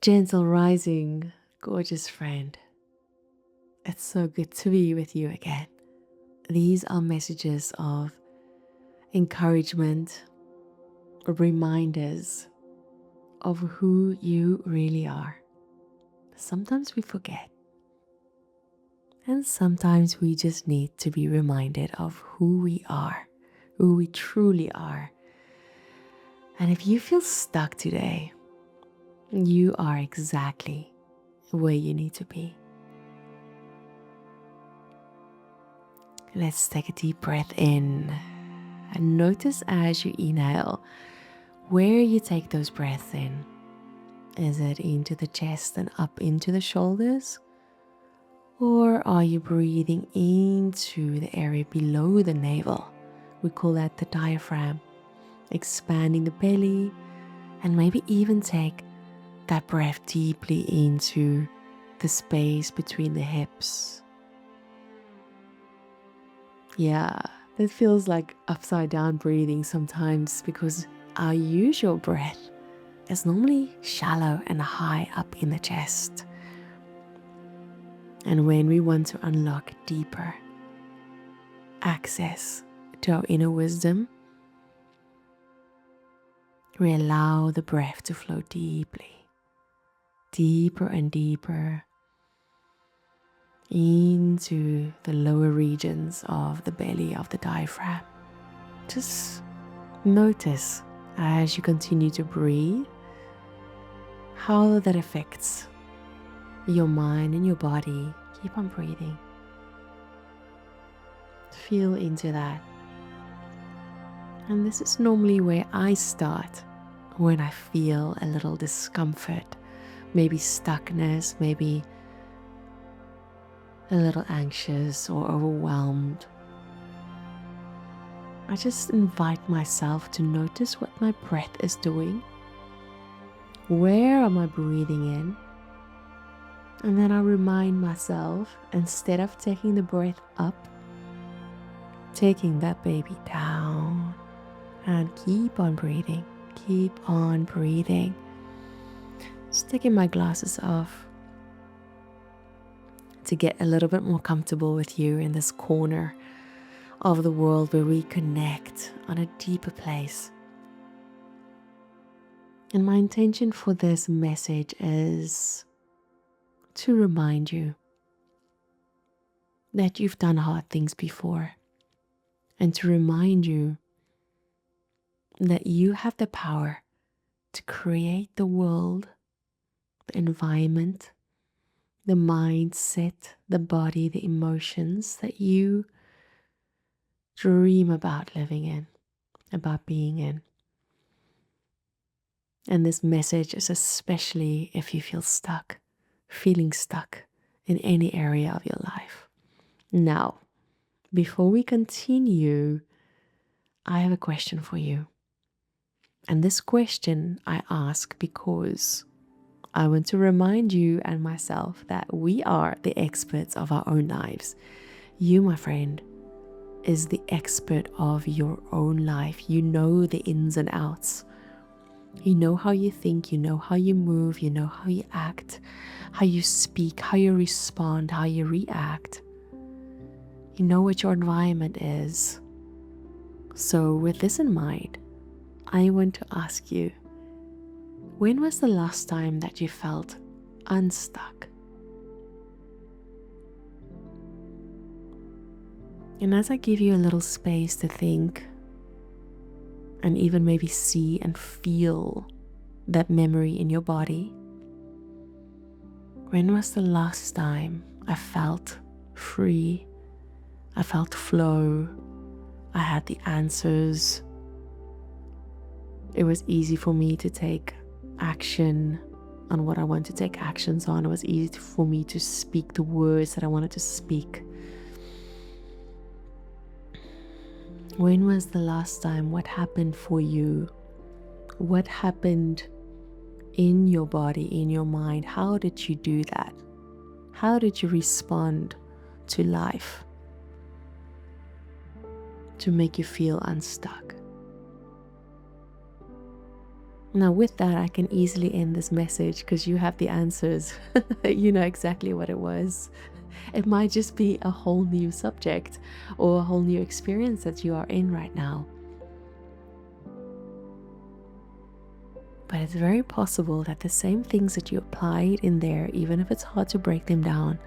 Gentle rising, gorgeous friend. It's so good to be with you again. These are messages of encouragement, reminders of who you really are. Sometimes we forget, and sometimes we just need to be reminded of who we are, who we truly are. And if you feel stuck today, you are exactly where you need to be. Let's take a deep breath in and notice as you inhale where you take those breaths in. Is it into the chest and up into the shoulders? Or are you breathing into the area below the navel? We call that the diaphragm. Expanding the belly, and maybe even take that breath deeply into the space between the hips. Yeah, that feels like upside down breathing sometimes because our usual breath is normally shallow and high up in the chest. And when we want to unlock deeper access to our inner wisdom, we allow the breath to flow deeply, deeper and deeper into the lower regions of the belly of the diaphragm. Just notice as you continue to breathe how that affects your mind and your body. Keep on breathing. Feel into that. And this is normally where I start when I feel a little discomfort, maybe stuckness, maybe a little anxious or overwhelmed. I just invite myself to notice what my breath is doing. Where am I breathing in? And then I remind myself, instead of taking the breath up, taking that baby down and keep on breathing, keep on breathing. Just taking my glasses off to get a little bit more comfortable with you in this corner of the world where we connect on a deeper place. And my intention for this message is to remind you that you've done hard things before, and to remind you that you have the power to create the world, the environment, the mindset, the body, the emotions that you dream about living in, about being in. And this message is especially if you feel stuck, feeling stuck in any area of your life. Now, before we continue, I have a question for you. And this question I ask because I want to remind you and myself that we are the experts of our own lives. You, my friend, is the expert of your own life. You know the ins and outs. You know how you think, you know how you move, you know how you act, how you speak, how you respond, how you react. You know what your environment is. So with this in mind, I want to ask you, when was the last time that you felt unstuck? And as I give you a little space to think and even maybe see and feel that memory in your body, when was the last time I felt free? I felt flow. I had the answers. It was easy for me to take action on what I want to take actions on. It was easy for me to speak the words that I wanted to speak. When was the last time? What happened for you? What happened in your body, in your mind? How did you do that? How did you respond to life to make you feel unstuck? Now, with that, I can easily end this message because you have the answers. You know exactly what it was. It might just be a whole new subject or a whole new experience that you are in right now. But it's very possible that the same things that you applied in there, even if it's hard to break them down,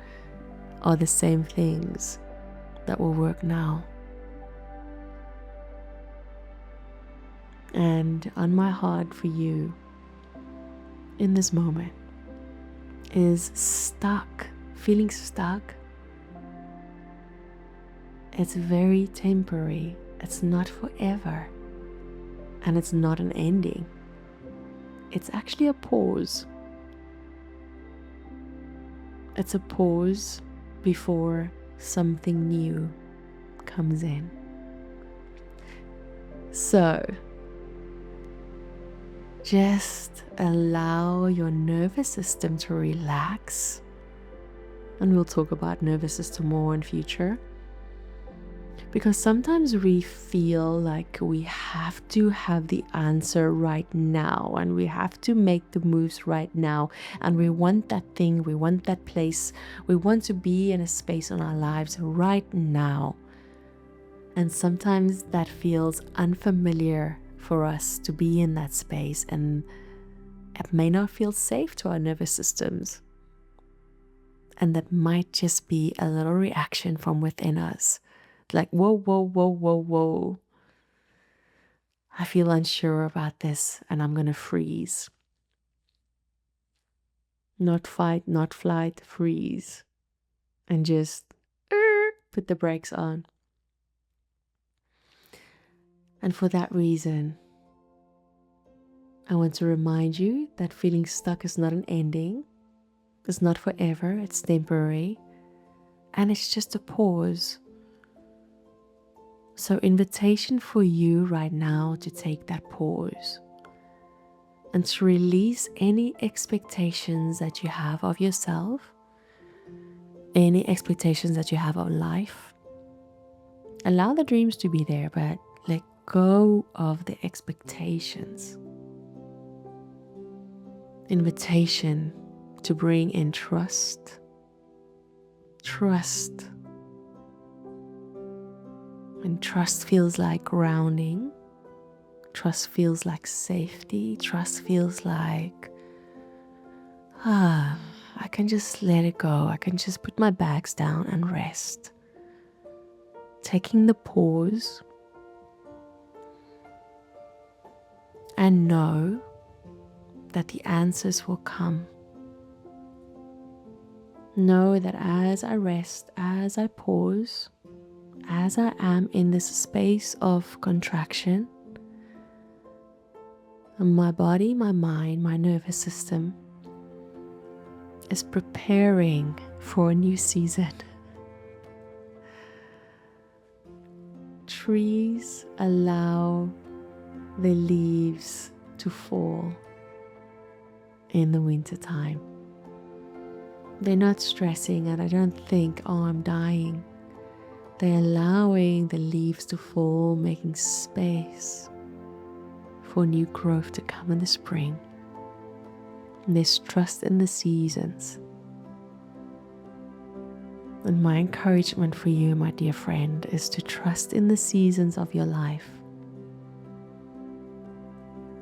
are the same things that will work now. And on my heart for you in this moment is stuck, feeling stuck. It's very temporary, it's not forever, and it's not an ending. It's actually a pause. It's a pause before something new comes in. So, just allow your nervous system to relax. And we'll talk about nervous system more in future. Because sometimes we feel like we have to have the answer right now, and we have to make the moves right now, and we want that thing, we want that place, we want to be in a space in our lives right now. And sometimes that feels unfamiliar for us to be in that space, and it may not feel safe to our nervous systems. And that might just be a little reaction from within us. Like, whoa, whoa, whoa, whoa, whoa. I feel unsure about this and I'm going to freeze. Not fight, not flight, freeze. And just put the brakes on. And for that reason, I want to remind you that feeling stuck is not an ending. It's not forever, it's temporary. And it's just a pause. So, invitation for you right now to take that pause and to release any expectations that you have of yourself, any expectations that you have of life. Allow the dreams to be there, but let go of the expectations. Invitation to bring in trust. Trust. And trust feels like grounding. Trust feels like safety. Trust feels like, I can just let it go. I can just put my bags down and rest. Taking the pause and know that the answers will come. Know that as I rest, as I pause, as I am in this space of contraction, my body, my mind, my nervous system is preparing for a new season. Trees allow the leaves to fall in the winter time. They're not stressing, and I don't think, oh, I'm dying. They're allowing the leaves to fall, making space for new growth to come in the spring. And there's trust in the seasons. And my encouragement for you, my dear friend, is to trust in the seasons of your life.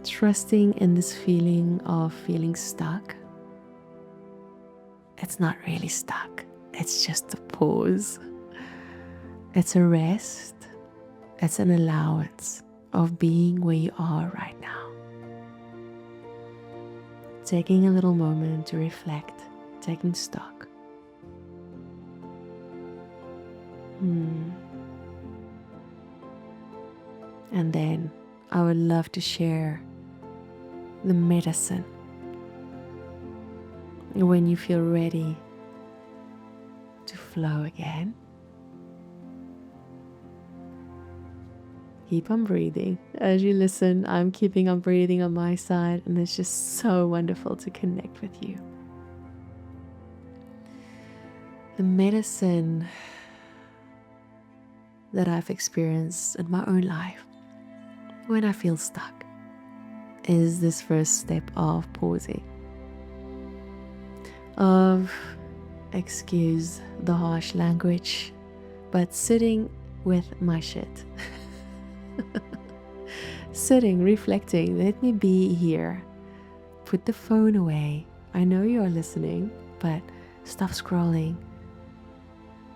Trusting in this feeling of feeling stuck. It's not really stuck. It's just a pause. It's a rest. It's an allowance of being where you are right now. Taking a little moment to reflect, taking stock. And then I would love to share the medicine when you feel ready to flow again. Keep on breathing. As you listen, I'm keeping on breathing on my side, and it's just so wonderful to connect with you. The medicine that I've experienced in my own life when I feel stuck is this first step of pausing, of, excuse the harsh language, but sitting with my shit. Sitting, reflecting, let me be here. Put the phone away. I know you're listening, but stop scrolling.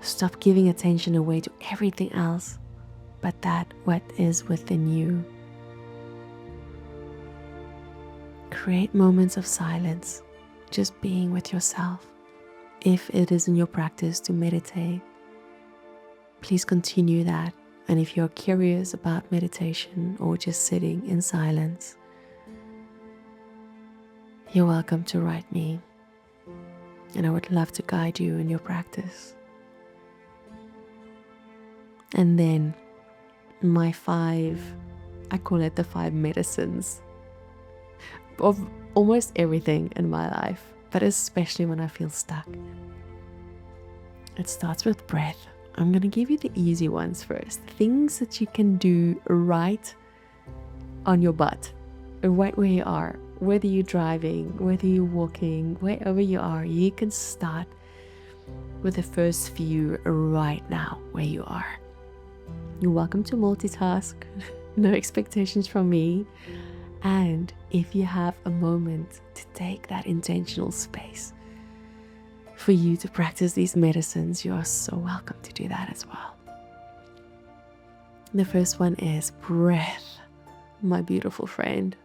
Stop giving attention away to everything else but that what is within you. Create moments of silence, just being with yourself. If it is in your practice to meditate, please continue that. And if you're curious about meditation or just sitting in silence, you're welcome to write me. And I would love to guide you in your practice. And then my 5, I call it the 5 medicines of almost everything in my life, but especially when I feel stuck. It starts with breath. I'm going to give you the easy ones first. Things that you can do right on your butt, right where you are, whether you're driving, whether you're walking, wherever you are, you can start with the first few right now where you are. You're welcome to multitask, no expectations from me. And if you have a moment to take that intentional space for you to practice these medicines, you are so welcome to do that as well. The first one is breath, my beautiful friend.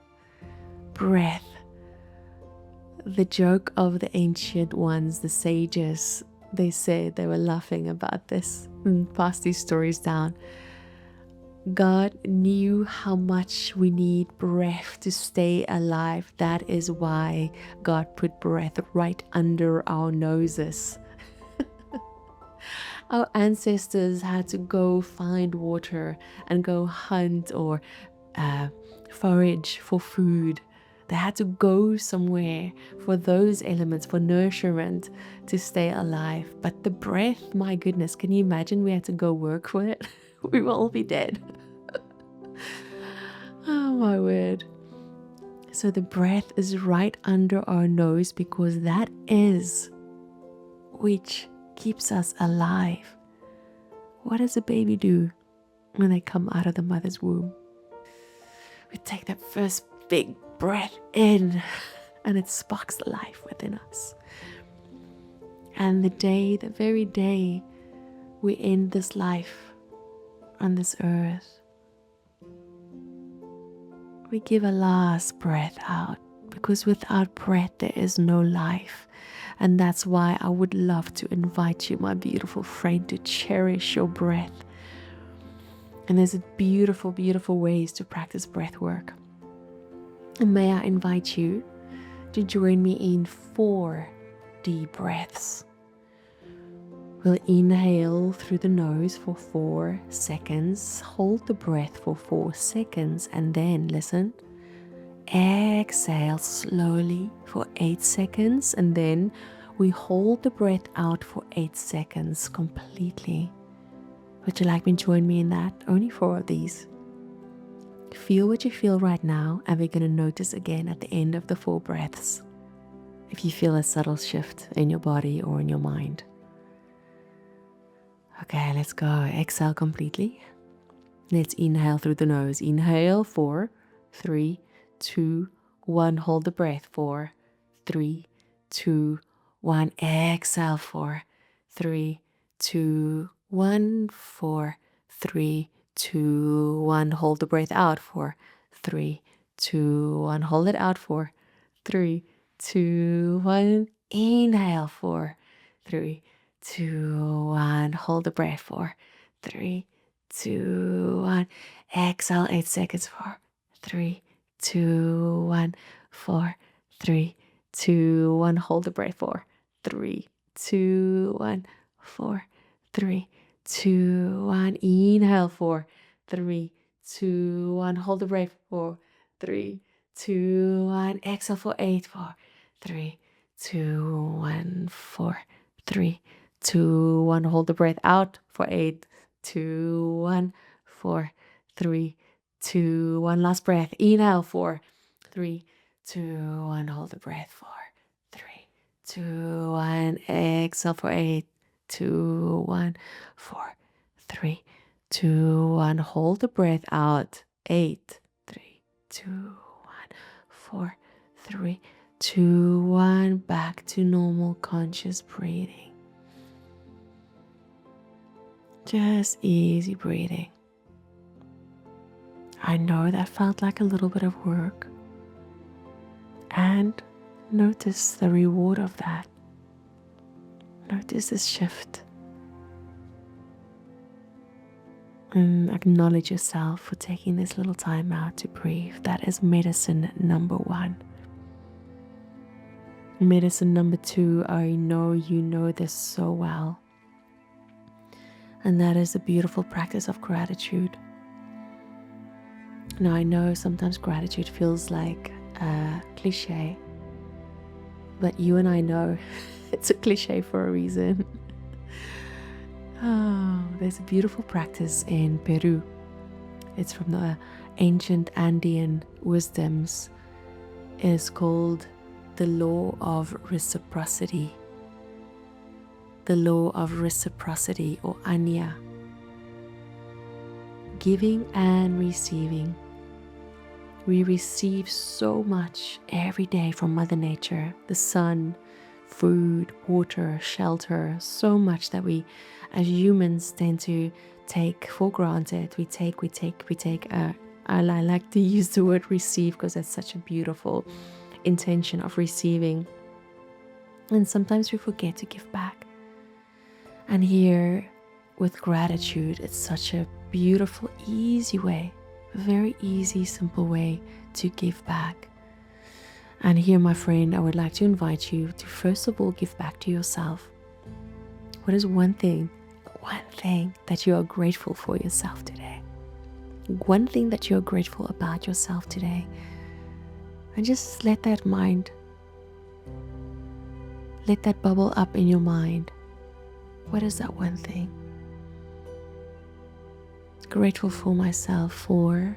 Breath. The joke of the ancient ones, the sages, they said they were laughing about this and passed these stories down. God knew how much we need breath to stay alive. That is why God put breath right under our noses. Our ancestors had to go find water and go hunt or forage for food. They had to go somewhere for those elements, for nourishment to stay alive. But the breath, my goodness, can you imagine we had to go work for it? We will all be dead. Oh my word. So the breath is right under our nose because that is which keeps us alive. What does a baby do when they come out of the mother's womb? We take that first big breath in and it sparks the life within us. And the very day we end this life on this earth, we give a last breath out, because without breath there is no life. And that's why I would love to invite you, my beautiful friend, to cherish your breath. And there's beautiful, beautiful ways to practice breath work. And may I invite you to join me in 4 deep breaths. We'll inhale through the nose for 4 seconds, hold the breath for 4 seconds, and then, listen, exhale slowly for 8 seconds, and then we hold the breath out for 8 seconds completely. Would you like me to join me in that? Only 4 of these. Feel what you feel right now, and we're going to notice again at the end of the 4 breaths if you feel a subtle shift in your body or in your mind. Okay, let's go. Exhale completely. Let's inhale through the nose. Inhale, 4, 3, 2, 1. Hold the breath. 4, 3, 2, 1. Exhale, 4, 3, 2, 1. 4, 3, 2, 1. Hold the breath out. 4, 3, 2, 1. Hold it out. 4, 3, 2, 1. Inhale. 4, 3, 2, 1. Hold the breath. 4, 3, 2, 1. Exhale 8 seconds. 4, 3, 2, 1. 4, 3, 2, 1. Hold the breath. 4, 3, 2, 1. 4, 3, 2, 1. Inhale. 4, 3, 2, 1. Hold the breath. 4, 3, 2, 1. Exhale for 8. 4, 3, 2, 1. 4, 3, 2, 1. Hold the breath out for 8, 2, 1. 4, 3, 2, 1. Last breath. Inhale. 4, 3, 2, 1. Hold the breath. 4, 3, 2, 1. Exhale for 8, 2, 1. 4, 3, 2, 1. Hold the breath out. 8, 3, 2, 1. 4, 3, 2, 1. Back to normal conscious breathing. Just easy breathing. I know that felt like a little bit of work. And notice the reward of that. Notice this shift. And acknowledge yourself for taking this little time out to breathe. That is medicine number 1. Medicine number 2, I know you know this so well. And that is the beautiful practice of gratitude. Now, I know sometimes gratitude feels like a cliche, but you and I know it's a cliche for a reason. Oh, there's a beautiful practice in Peru. It's from the ancient Andean wisdoms. It is called the law of reciprocity. The law of reciprocity, or Anya. Giving and receiving. We receive so much every day from Mother Nature, the sun, food, water, shelter, so much that we as humans tend to take for granted. We take. I like to use the word receive because that's such a beautiful intention of receiving. And sometimes we forget to give back. And here with gratitude, it's such a beautiful, easy way, a very easy, simple way to give back. And here, my friend, I would like to invite you to first of all give back to yourself. What is one thing that you are grateful for yourself today? One thing that you're grateful about yourself today. And just let that bubble up in your mind. What is that one thing? Grateful for myself for,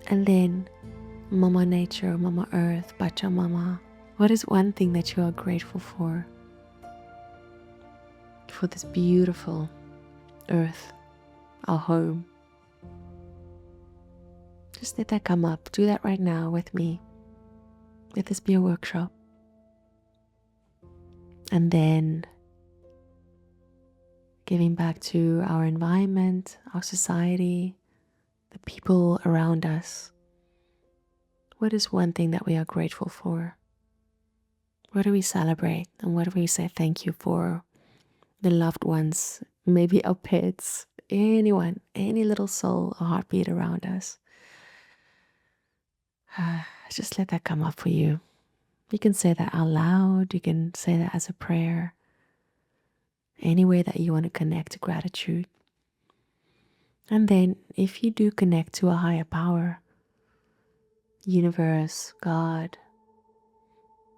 and then Mama Nature, Mama Earth, Pachamama. What is one thing that you are grateful for? For this beautiful earth, our home. Just let that come up. Do that right now with me. Let this be a workshop. And then giving back to our environment, our society, the people around us. What is one thing that we are grateful for? What do we celebrate and what do we say thank you for? The loved ones, maybe our pets, anyone, any little soul or heartbeat around us. Just let that come up for you. You can say that out loud. You can say that as a prayer. Any way that you want to connect to gratitude. And then if you do connect to a higher power, universe, God,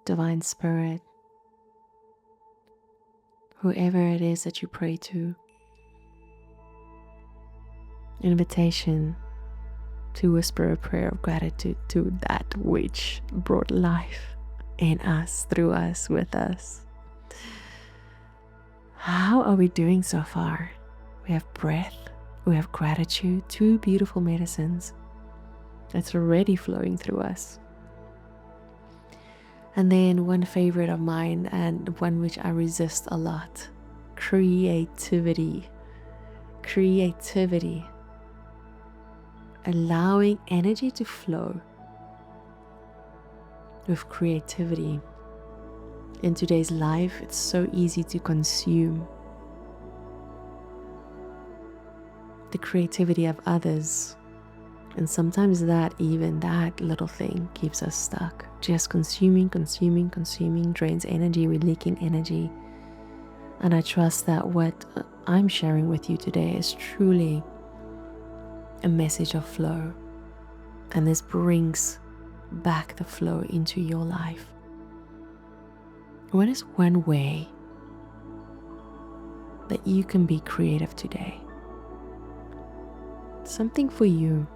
divine spirit, whoever it is that you pray to, invitation to whisper a prayer of gratitude to that which brought life in us, through us, with us. How are we doing so far? We have breath, we have gratitude, 2 beautiful medicines that's already flowing through us. And then one favorite of mine, and one which I resist a lot, creativity. Creativity. Allowing energy to flow with creativity. In today's life, it's so easy to consume the creativity of others. And sometimes that little thing keeps us stuck. Just consuming, drains energy, we're leaking energy. And I trust that what I'm sharing with you today is truly a message of flow. And this brings back the flow into your life. What is one way that you can be creative today? Something for you.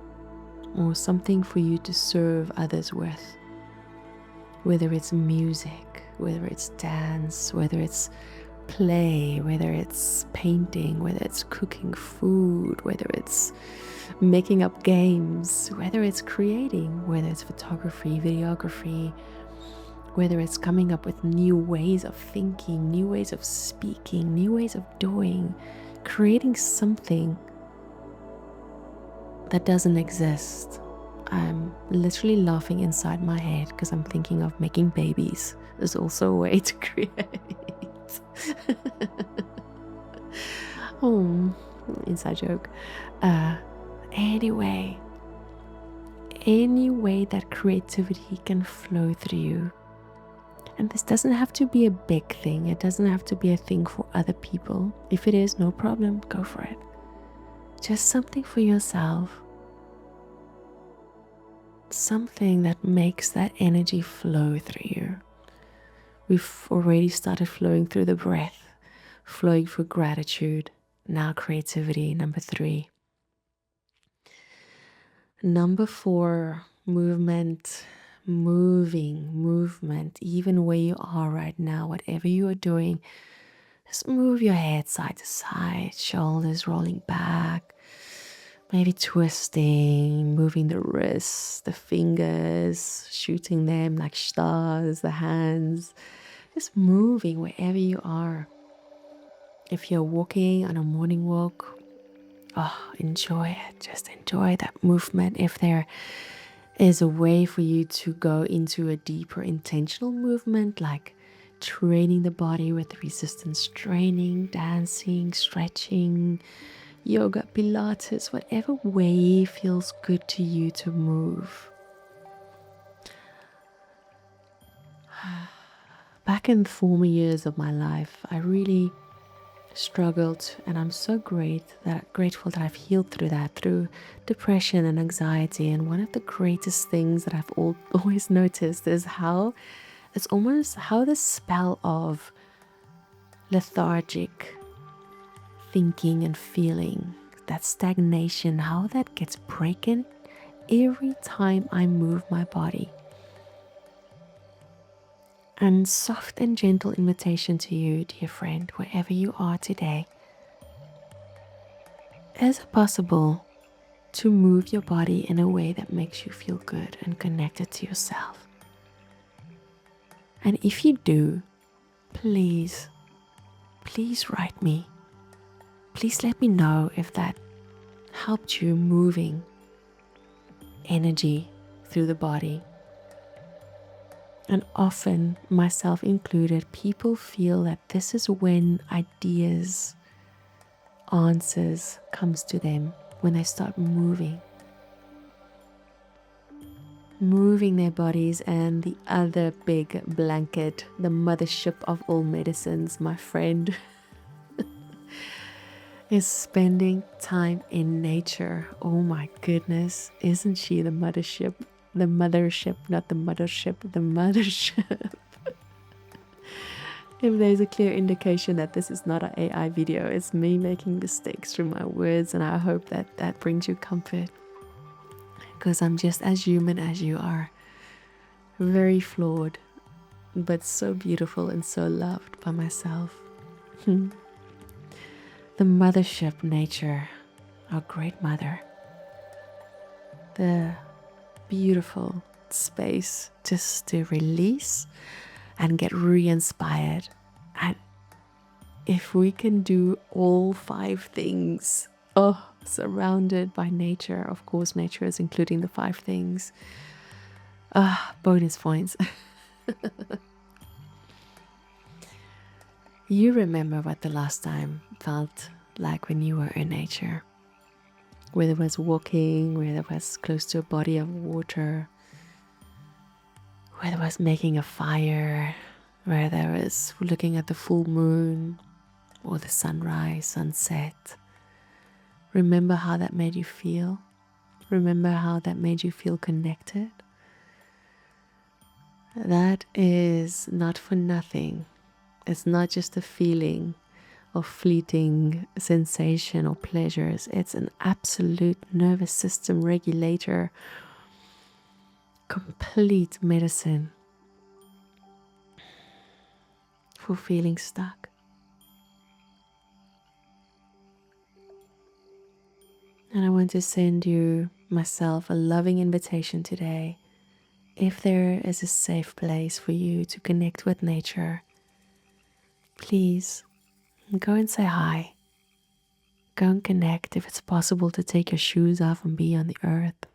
or something for you to serve others with. Whether it's music, whether it's dance, whether it's play, whether it's painting, whether it's cooking food, whether it's making up games, whether it's creating, whether it's photography, videography, whether it's coming up with new ways of thinking, new ways of speaking, new ways of doing, creating something that doesn't exist. I'm literally laughing inside my head because I'm thinking of making babies. There's also a way to create. Oh, inside joke. Anyway, any way that creativity can flow through you. And this doesn't have to be a big thing. It doesn't have to be a thing for other people. If it is, no problem, go for it. Just something for yourself. Something that makes that energy flow through you. We've already started flowing through the breath, flowing through gratitude. Now creativity, number 3. Number 4, movement. Movement, even where you are right now, whatever you are doing, just move your head side to side, shoulders rolling back, maybe twisting, moving the wrists, the fingers, shooting them like stars, the hands, just moving wherever you are. If you're walking on a morning walk, enjoy it, just enjoy that movement. If there is a way for you to go into a deeper intentional movement, like training the body with resistance training, dancing, stretching, yoga, pilates, whatever way feels good to you to move. Back in the former years of my life, I really struggled, and I'm so grateful that I've healed through that, through depression and anxiety. And one of the greatest things that I've always noticed is how it's almost how the spell of lethargic thinking and feeling, that stagnation, how that gets broken every time I move my body. And soft and gentle invitation to you, dear friend, wherever you are today. Is it possible to move your body in a way that makes you feel good and connected to yourself? And if you do, please write me. Please let me know if that helped you moving energy through the body. And often, myself included, people feel that this is when ideas, answers comes to them, when they start moving their bodies. And the other big blanket, the mothership of all medicines, my friend, is spending time in nature. Oh my goodness, isn't she the mothership? The mothership, not the mothership, the mothership. If there's a clear indication that this is not an AI video, it's me making mistakes through my words, and I hope that that brings you comfort. Because I'm just as human as you are. Very flawed, but so beautiful and so loved by myself. The mothership, nature, our great mother. The beautiful space just to release and get re-inspired. And if we can do all 5 things, surrounded by nature, of course nature is including the 5 things, bonus points. You remember what the last time felt like when you were in nature, whether it was walking, whether it was close to a body of water, whether it was making a fire, whether it was looking at the full moon or the sunrise, sunset. Remember how that made you feel? Remember how that made you feel connected? That is not for nothing. It's not just a feeling of fleeting sensation or pleasures. It's an absolute nervous system regulator, complete medicine for feeling stuck. And I want to send you, myself, a loving invitation today. If there is a safe place for you to connect with nature, please go and say hi. Go and connect. If it's possible to take your shoes off and be on the earth,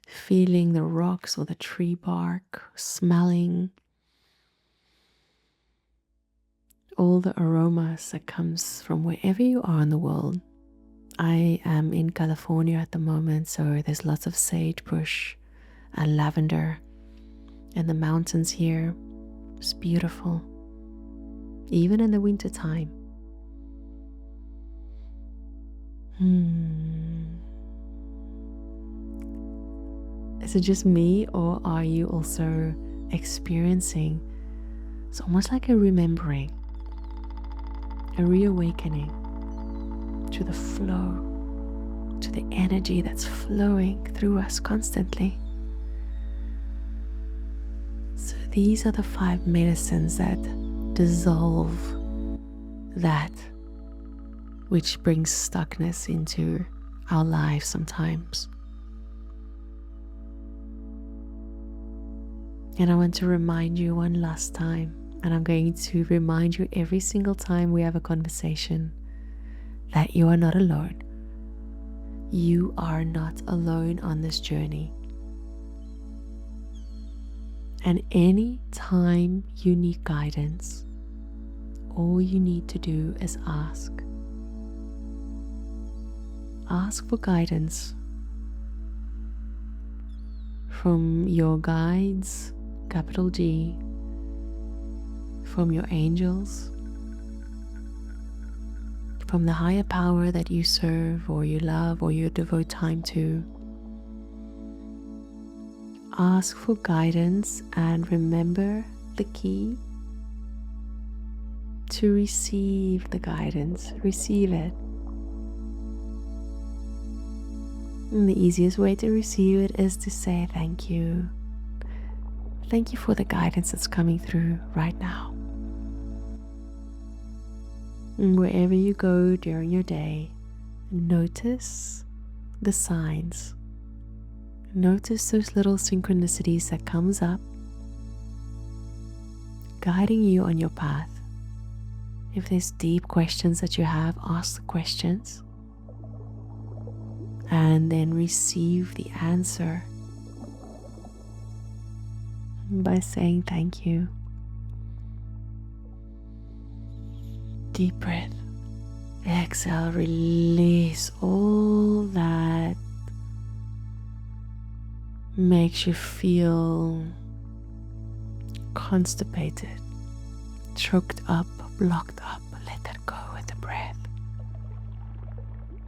feeling the rocks or the tree bark, smelling all the aromas that comes from wherever you are in the world. I am in California at the moment, so there's lots of sagebrush and lavender, and the mountains here. It's beautiful, even in the winter time. Is it just me, or are you also experiencing, it's almost like a remembering, a reawakening to the flow, to the energy that's flowing through us constantly? So these are the 5 medicines that dissolve that which brings stuckness into our lives sometimes. And I want to remind you one last time, and I'm going to remind you every single time we have a conversation, that you are not alone. You are not alone on this journey. And any time you need guidance, all you need to do is ask. Ask for guidance from your guides, capital G, from your angels, from the higher power that you serve or you love or you devote time to. Ask for guidance and remember the key to receive the guidance. Receive it. And the easiest way to receive it is to say thank you. Thank you for the guidance that's coming through right now. And wherever you go during your day, notice the signs. Notice those little synchronicities that comes up, guiding you on your path. If there's deep questions that you have, ask the questions and then receive the answer by saying thank you. Deep breath. Exhale, release all that makes you feel constipated, choked up, blocked up. Let that go with the breath.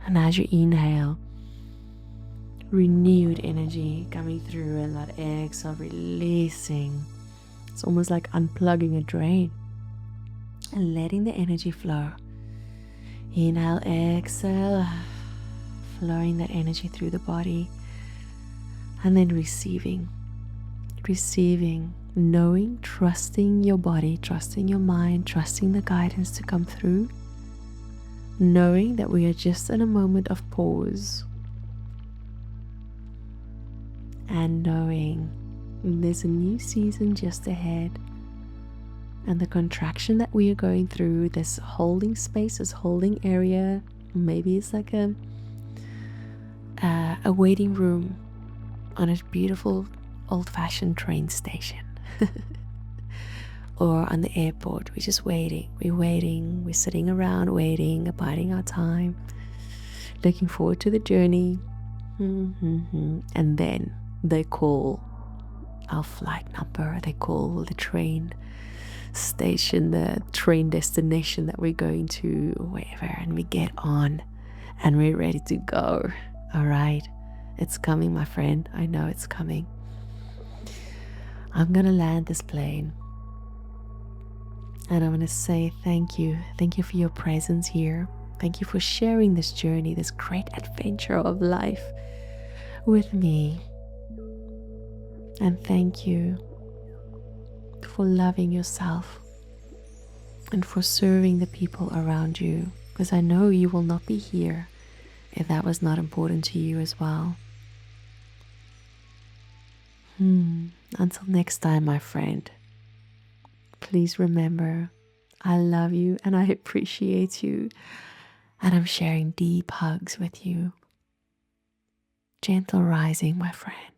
And as you inhale, renewed energy coming through, and that exhale releasing. It's almost like unplugging a drain and letting the energy flow. Inhale, exhale, flowing that energy through the body, and then receiving, knowing, trusting your body, trusting your mind, trusting the guidance to come through, knowing that we are just in a moment of pause, and knowing there's a new season just ahead, and the contraction that we are going through, this holding space, this holding area, maybe it's like a waiting room on a beautiful old-fashioned train station or on the airport. We're just waiting, we're sitting around waiting, abiding our time, looking forward to the journey. And then they call our flight number, they call the train station, the train destination that we're going to, wherever, and we get on and we're ready to go. All right, it's coming, my friend. I know it's coming. I'm gonna land this plane And I want to say thank you. Thank you for your presence here. Thank you for sharing this journey, this great adventure of life with me. And thank you for loving yourself and for serving the people around you, because I know you will not be here if that was not important to you as well. Until next time, my friend, please remember I love you and I appreciate you, and I'm sharing deep hugs with you. Gentle rising, my friend.